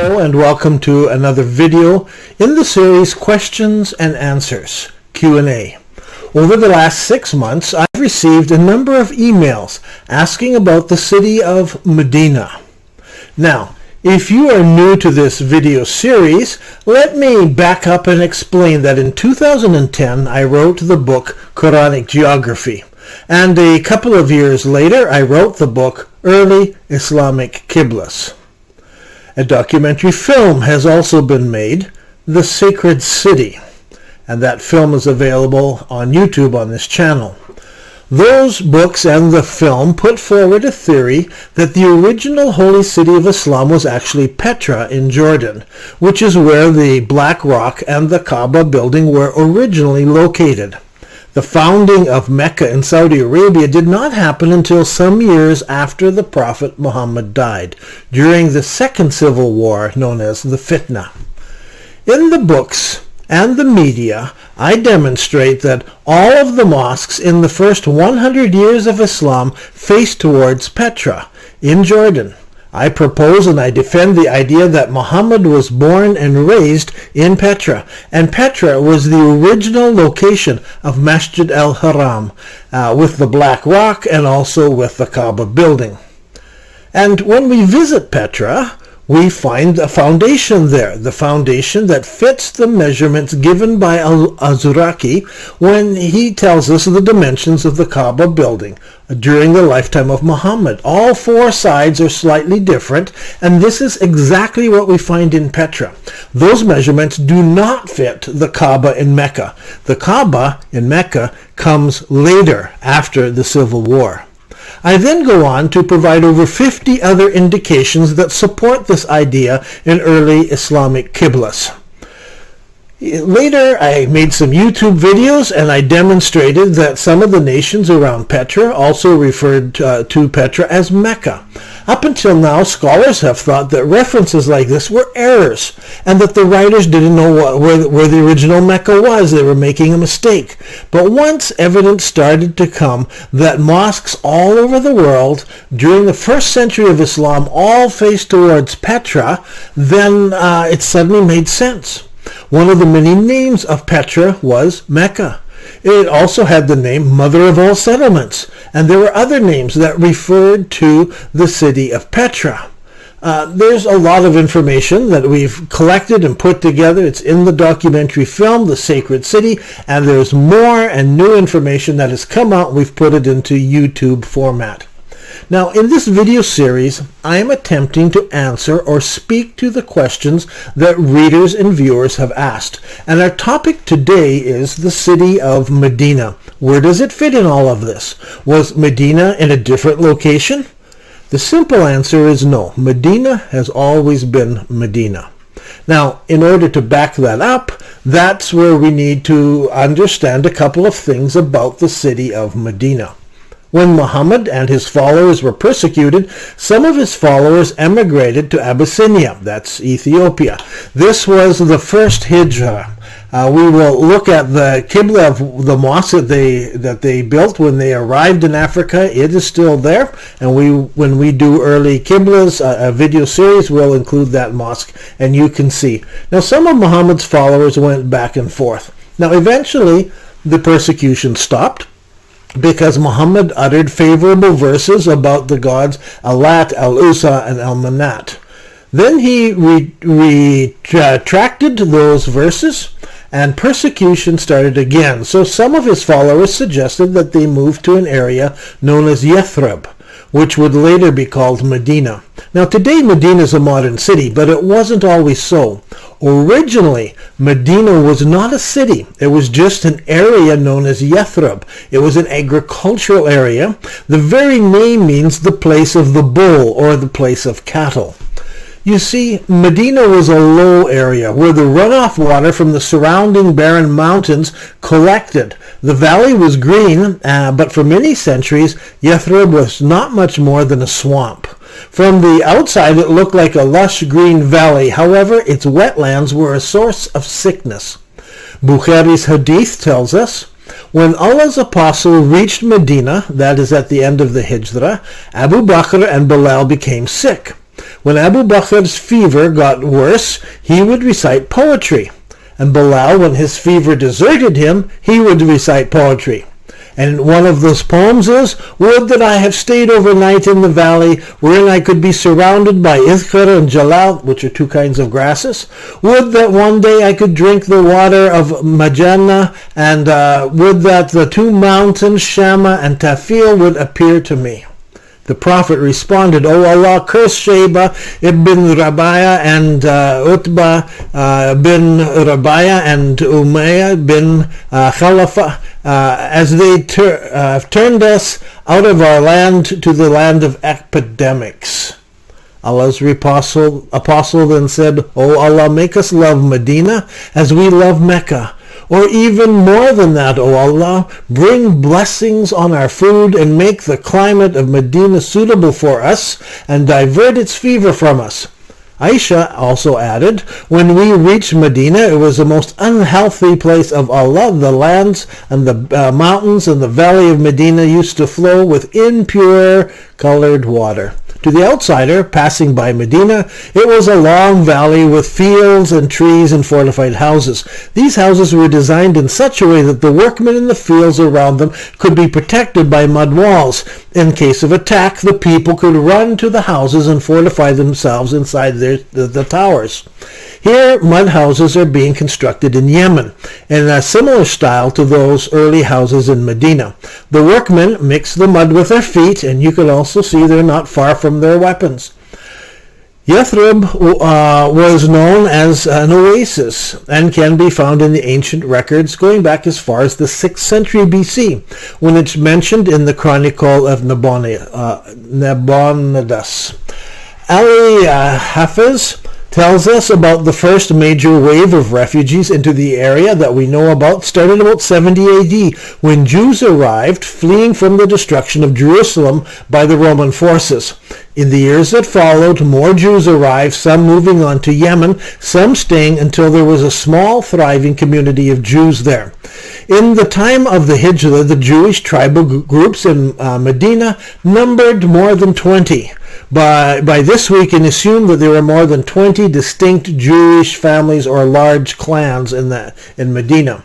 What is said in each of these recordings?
Hello and welcome to another video in the series Questions and Answers, Q&A. Over the last 6 months, I've received a number of emails asking about the city of Medina. Now, if you are new to this video series, let me back up and explain that in 2010 I wrote the book Quranic Geography, and a couple of years later I wrote the book Early Islamic Qiblas. A documentary film has also been made, The Sacred City, and that film is available on YouTube on this channel. Those books and the film put forward a theory that the original holy city of Islam was actually Petra in Jordan, which is where the Black Rock and the Kaaba building were originally located. The founding of Mecca in Saudi Arabia did not happen until some years after the Prophet Muhammad died, during the Second Civil War known as the Fitna. In the books and the media, I demonstrate that all of the mosques in the first 100 years of Islam faced towards Petra in Jordan. I propose and I defend the idea that Muhammad was born and raised in Petra, and Petra was the original location of Masjid al-Haram, with the Black Rock and also with the Kaaba building. And when we visit Petra, we find a foundation there, the foundation that fits the measurements given by al-Azraqi when he tells us the dimensions of the Kaaba building during the lifetime of Muhammad. All four sides are slightly different, and this is exactly what we find in Petra. Those measurements do not fit the Kaaba in Mecca. The Kaaba in Mecca comes later, after the Civil War. I then go on to provide over 50 other indications that support this idea in early Islamic Qiblas. Later, I made some YouTube videos and I demonstrated that some of the nations around Petra also referred to Petra as Mecca. Up until now, scholars have thought that references like this were errors and that the writers didn't know where the original Mecca was. They were making a mistake. But once evidence started to come that mosques all over the world during the first century of Islam all faced towards Petra, then it suddenly made sense. One of the many names of Petra was Mecca. It also had the name Mother of All Settlements, and there were other names that referred to the city of Petra. There's a lot of information that we've collected and put together. It's in the documentary film, The Sacred City, and there's more and new information that has come out. We've put it into YouTube format. Now, in this video series, I am attempting to answer or speak to the questions that readers and viewers have asked. And our topic today is the city of Medina. Where does it fit in all of this? Was Medina in a different location? The simple answer is no. Medina has always been Medina. Now, in order to back that up, that's where we need to understand a couple of things about the city of Medina. When Muhammad and his followers were persecuted, some of his followers emigrated to Abyssinia, that's Ethiopia. This was the first hijrah. We will look at the Qibla of the mosque that they built when they arrived in Africa. It is still there, and when we do early Qiblas, a video series, we'll include that mosque, and you can see. Now, some of Muhammad's followers went back and forth. Now, eventually, the persecution stopped, because Muhammad uttered favorable verses about the gods Allat, Al-Uzza, and Al-Manat. Then he retracted those verses, and persecution started again. So some of his followers suggested that they move to an area known as Yathrib, which would later be called Medina. Now, today Medina is a modern city, but it wasn't always so. Originally, Medina was not a city. It was just an area known as Yathrib. It was an agricultural area. The very name means the place of the bull or the place of cattle. You see, Medina was a low area where the runoff water from the surrounding barren mountains collected. The valley was green, but for many centuries, Yathrib was not much more than a swamp. From the outside, it looked like a lush green valley. However, its wetlands were a source of sickness. Bukhari's hadith tells us, when Allah's apostle reached Medina, that is at the end of the Hijrah, Abu Bakr and Bilal became sick. When Abu Bakr's fever got worse, he would recite poetry. And Bilal, when his fever deserted him, he would recite poetry. And one of those poems is, "Would that I have stayed overnight in the valley, wherein I could be surrounded by Izkhar and Jalal," which are two kinds of grasses. "Would that one day I could drink the water of Majana, and would that the two mountains, Shama and Tafil, would appear to me." The Prophet responded, "O Allah, curse Shayba ibn Rabi'ah and Utbah bin Rabi'ah and Umayyah bin Khalifa, as they turned us out of our land to the land of epidemics." Allah's apostle then said, "O Allah, make us love Medina as we love Mecca. Or even more than that, O Allah, bring blessings on our food and make the climate of Medina suitable for us and divert its fever from us." Aisha also added, "When we reached Medina, it was the most unhealthy place of Allah. The lands and the mountains and the valley of Medina used to flow with impure colored water." To the outsider passing by Medina, it was a long valley with fields and trees and fortified houses. These houses were designed in such a way that the workmen in the fields around them could be protected by mud walls. In case of attack, the people could run to the houses and fortify themselves inside the towers. Here, mud houses are being constructed in Yemen, in a similar style to those early houses in Medina. The workmen mix the mud with their feet, and you can also see they're not far from their weapons. Yathrib was known as an oasis and can be found in the ancient records going back as far as the 6th century BC, when it's mentioned in the Chronicle of Nabonidus. Ali Hafiz tells us about the first major wave of refugees into the area that we know about started about 70 AD, when Jews arrived fleeing from the destruction of Jerusalem by the Roman forces. In the years that followed, more Jews arrived, some moving on to Yemen, some staying until there was a small, thriving community of Jews there. In the time of the Hijrah, the Jewish tribal groups in Medina numbered more than 20. By this we can assume that there were more than 20 distinct Jewish families or large clans in Medina.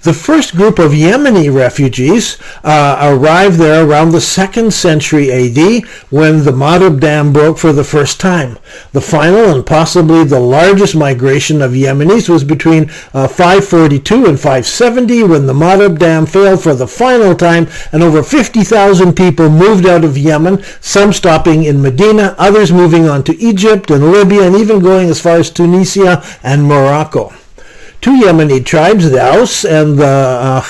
The first group of Yemeni refugees arrived there around the 2nd century AD, when the Madab Dam broke for the first time. The final and possibly the largest migration of Yemenis was between 542 and 570, when the Madab Dam failed for the final time, and over 50,000 people moved out of Yemen, some stopping in Medina, others moving on to Egypt and Libya, and even going as far as Tunisia and Morocco. Two Yemeni tribes, the Aus and the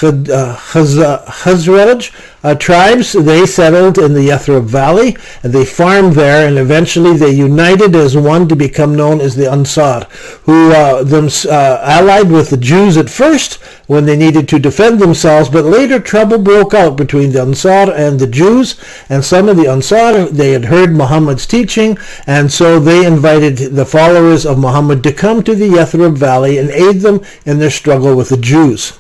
Khazraj tribes, they settled in the Yathrib Valley, and they farmed there, and eventually they united as one to become known as the Ansar, who allied with the Jews at first when they needed to defend themselves, but later trouble broke out between the Ansar and the Jews, and some of the Ansar, they had heard Muhammad's teaching, and so they invited the followers of Muhammad to come to the Yathrib Valley and aid them in their struggle with the Jews.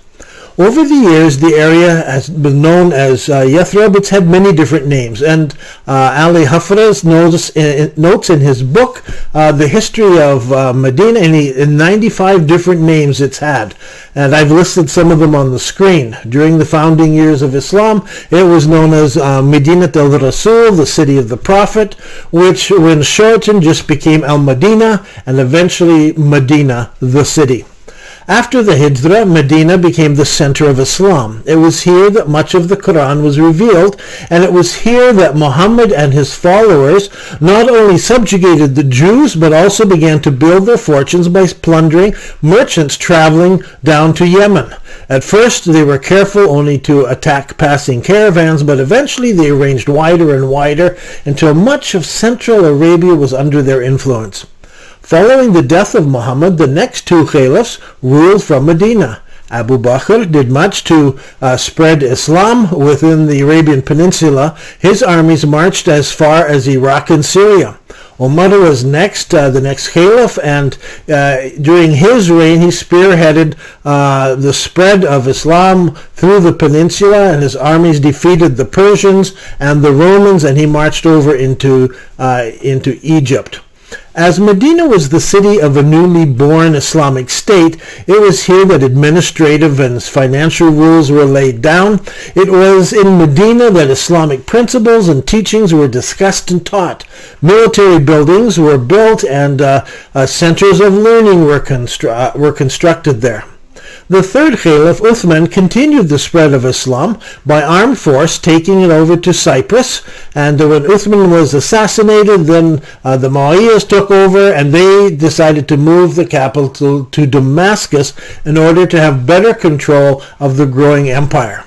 Over the years, the area has been known as Yathrib. It's had many different names, and Ali Hafiz notes in his book the history of Medina, in 95 different names it's had, and I've listed some of them on the screen. During the founding years of Islam, it was known as Medinat al-Rasul, the city of the Prophet, which when shortened just became Al-Madinah, and eventually Medina, the city. After the Hijrah, Medina became the center of Islam. It was here that much of the Quran was revealed, and it was here that Muhammad and his followers not only subjugated the Jews, but also began to build their fortunes by plundering merchants traveling down to Yemen. At first, they were careful only to attack passing caravans, but eventually they ranged wider and wider until much of Central Arabia was under their influence. Following the death of Muhammad, the next two caliphs ruled from Medina. Abu Bakr did much to spread Islam within the Arabian Peninsula. His armies marched as far as Iraq and Syria. Umar was the next caliph, and during his reign he spearheaded the spread of Islam through the peninsula, and his armies defeated the Persians and the Romans, and he marched over into Egypt. As Medina was the city of a newly born Islamic state, it was here that administrative and financial rules were laid down. It was in Medina that Islamic principles and teachings were discussed and taught. Military buildings were built and centers of learning were constructed there. The third Caliph, Uthman, continued the spread of Islam by armed force, taking it over to Cyprus. And when Uthman was assassinated, then the Umayyads took over, and they decided to move the capital to Damascus in order to have better control of the growing empire.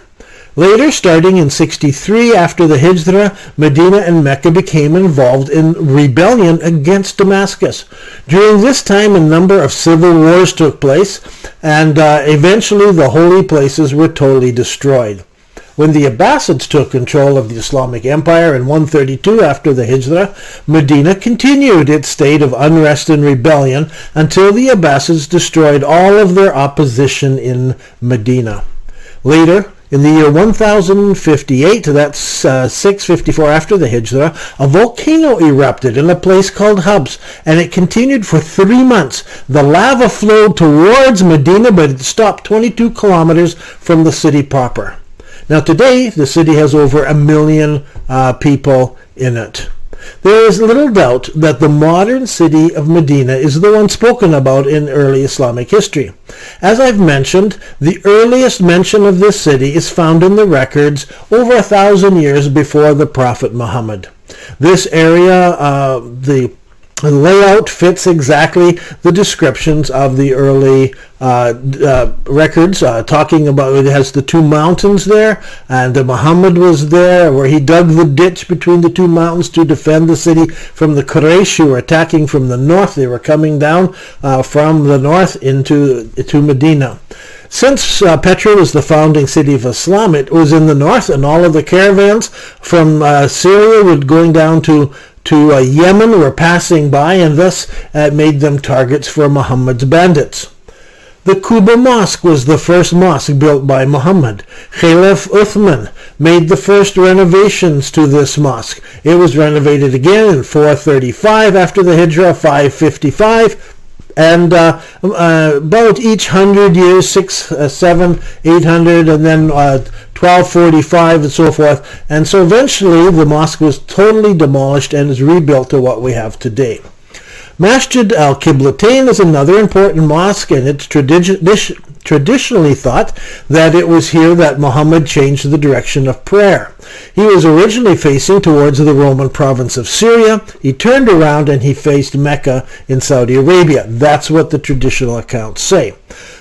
Later, starting in 63 after the Hijrah, Medina and Mecca became involved in rebellion against Damascus. During this time, a number of civil wars took place, and eventually the holy places were totally destroyed. When the Abbasids took control of the Islamic Empire in 132 after the Hijrah, Medina continued its state of unrest and rebellion until the Abbasids destroyed all of their opposition in Medina. Later, in the year 1058, that's 654 after the Hijrah, a volcano erupted in a place called Hubs, and it continued for 3 months. The lava flowed towards Medina, but it stopped 22 kilometers from the city proper. Now today, the city has over 1 million people in it. There is little doubt that the modern city of Medina is the one spoken about in early Islamic history. As I've mentioned, the earliest mention of this city is found in the records over 1,000 years before the Prophet Muhammad. This area, the layout fits exactly the descriptions of the early records, talking about it has the 2 mountains there, and Muhammad was there where he dug the ditch between the 2 mountains to defend the city from the Quraysh who were attacking from the north. They were coming down from the north into Medina. Since Petra was the founding city of Islam, it was in the north, and all of the caravans from Syria were going down to Yemen were passing by, and thus made them targets for Muhammad's bandits. The Quba Mosque was the first mosque built by Muhammad. Caliph Uthman made the first renovations to this mosque. It was renovated again in 435 after the Hijrah, 555, and about each 100 years, 6, 7, 800, and then 1245 and so forth. And so eventually the mosque was totally demolished and is rebuilt to what we have today. Masjid al-Qiblatain is another important mosque, and it's traditionally thought that it was here that Muhammad changed the direction of prayer. He was originally facing towards the Roman province of Syria. He turned around and he faced Mecca in Saudi Arabia. That's what the traditional accounts say.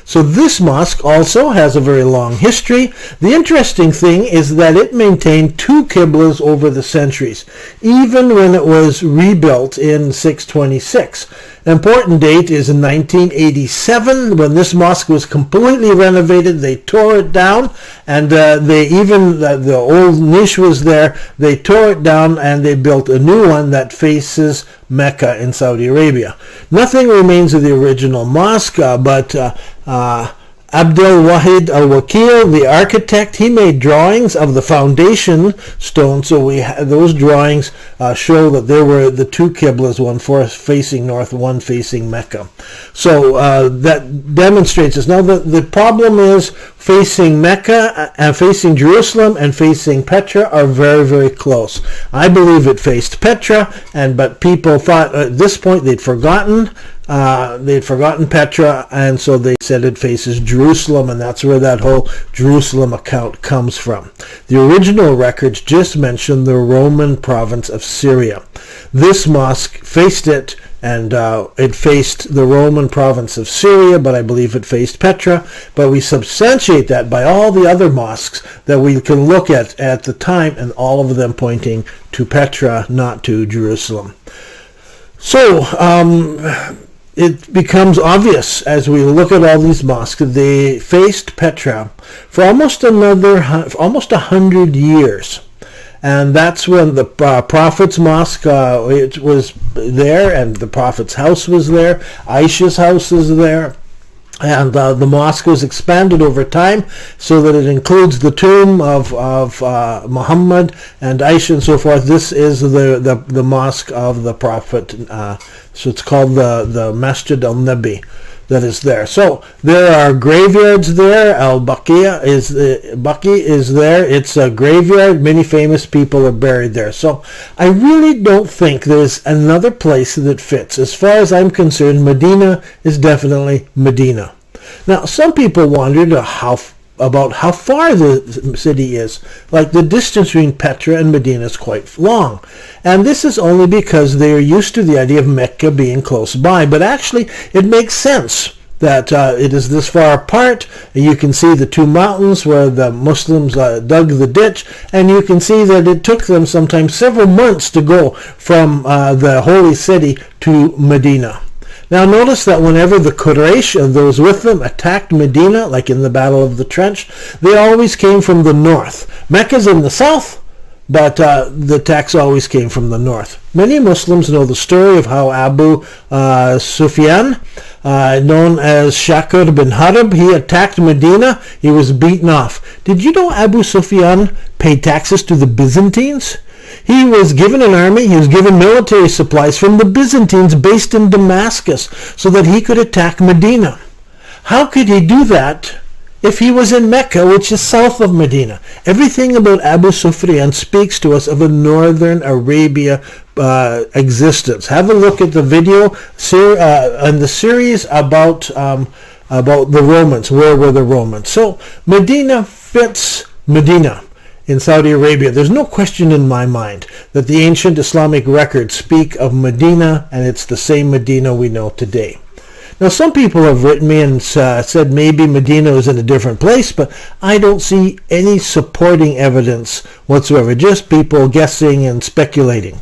So this mosque also has a very long history. The interesting thing is that it maintained 2 qiblas over the centuries, even when it was rebuilt in 626. An important date is in 1987, when this mosque was completely renovated. They tore it down, and the old niche was there. They tore it down and they built a new one that faces Mecca in Saudi Arabia. Nothing remains of the original mosque, but Abdul Wahid al-Wakil, the architect, he made drawings of the foundation stone. So those drawings show that there were the 2 qiblas, one facing north, one facing Mecca. So that demonstrates this. Now the problem is facing Mecca and facing Jerusalem and facing Petra are very, very close. I believe it faced Petra, but people thought at this point they'd forgotten Petra, and so they said it faces Jerusalem, and that's where that whole Jerusalem account comes from. The original records just mention the Roman province of Syria. This mosque faced it, and it faced the Roman province of Syria, but I believe it faced Petra. But we substantiate that by all the other mosques that we can look at the time, and all of them pointing to Petra, not to Jerusalem. So, it becomes obvious as we look at all these mosques, they faced Petra for almost 100 years. And that's when the Prophet's mosque it was there, and the Prophet's house was there. Aisha's house is there. And the mosque was expanded over time so that it includes the tomb of Muhammad and Aisha and so forth. This is the mosque of the Prophet. So it's called the Masjid al-Nabi that is there. So there are graveyards there. Baqi is there. It's a graveyard. Many famous people are buried there. So I really don't think there's another place that fits. As far as I'm concerned, Medina is definitely Medina. Now, some people wondered about how far the city is. Like, the distance between Petra and Medina is quite long. And this is only because they are used to the idea of Mecca being close by. But actually, it makes sense that it is this far apart. You can see the two mountains where the Muslims dug the ditch, and you can see that it took them sometimes several months to go from the holy city to Medina. Now notice that whenever the Quraysh and those with them attacked Medina, like in the Battle of the Trench, they always came from the north. Mecca's in the south, but the attacks always came from the north. Many Muslims know the story of how Abu Sufyan, known as Shakr bin Harb, he attacked Medina. He was beaten off. Did you know Abu Sufyan paid taxes to the Byzantines? He was given an army, he was given military supplies from the Byzantines based in Damascus so that he could attack Medina. How could he do that if he was in Mecca, which is south of Medina? Everything about Abu Sufyan speaks to us of a northern Arabia existence. Have a look at the video and the series about the Romans. Where were the Romans? So Medina fits Medina in Saudi Arabia. There's no question in my mind that the ancient Islamic records speak of Medina, and it's the same Medina we know today. Now, some people have written me and said maybe Medina is in a different place, but I don't see any supporting evidence whatsoever, just people guessing and speculating.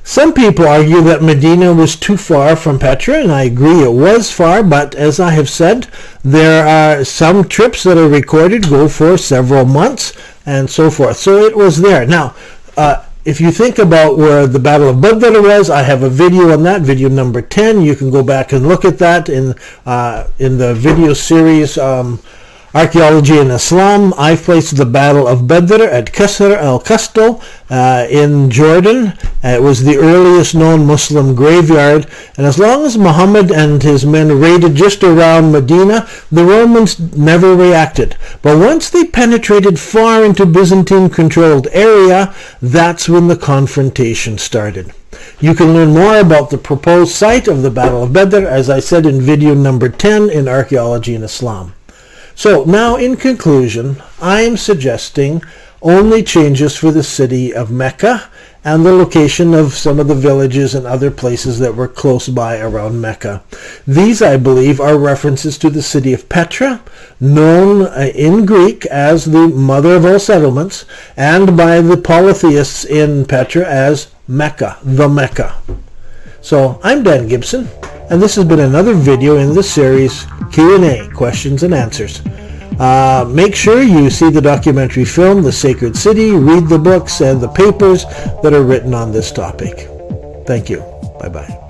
Some people argue that Medina was too far from Petra, and I agree it was far, but as I have said, there are some trips that are recorded go for several months and so forth. So it was there. Now, if you think about where the Battle of Badr was, I have a video on that, video number 10. You can go back and look at that in the video series Archeology in Islam. I placed the Battle of Badr at Qasr al-Qastal in Jordan. It was the earliest known Muslim graveyard. And as long as Muhammad and his men raided just around Medina, the Romans never reacted. But once they penetrated far into Byzantine-controlled area, that's when the confrontation started. You can learn more about the proposed site of the Battle of Badr, as I said in video number 10 in Archeology in Islam. So now, in conclusion, I am suggesting only changes for the city of Mecca and the location of some of the villages and other places that were close by around Mecca. These, I believe, are references to the city of Petra, known in Greek as the mother of all settlements, and by the polytheists in Petra as Mecca, the Mecca. So, I'm Dan Gibson, and this has been another video in the series Q&A, Questions and Answers. Make sure you see the documentary film, The Sacred City, read the books and the papers that are written on this topic. Thank you. Bye-bye.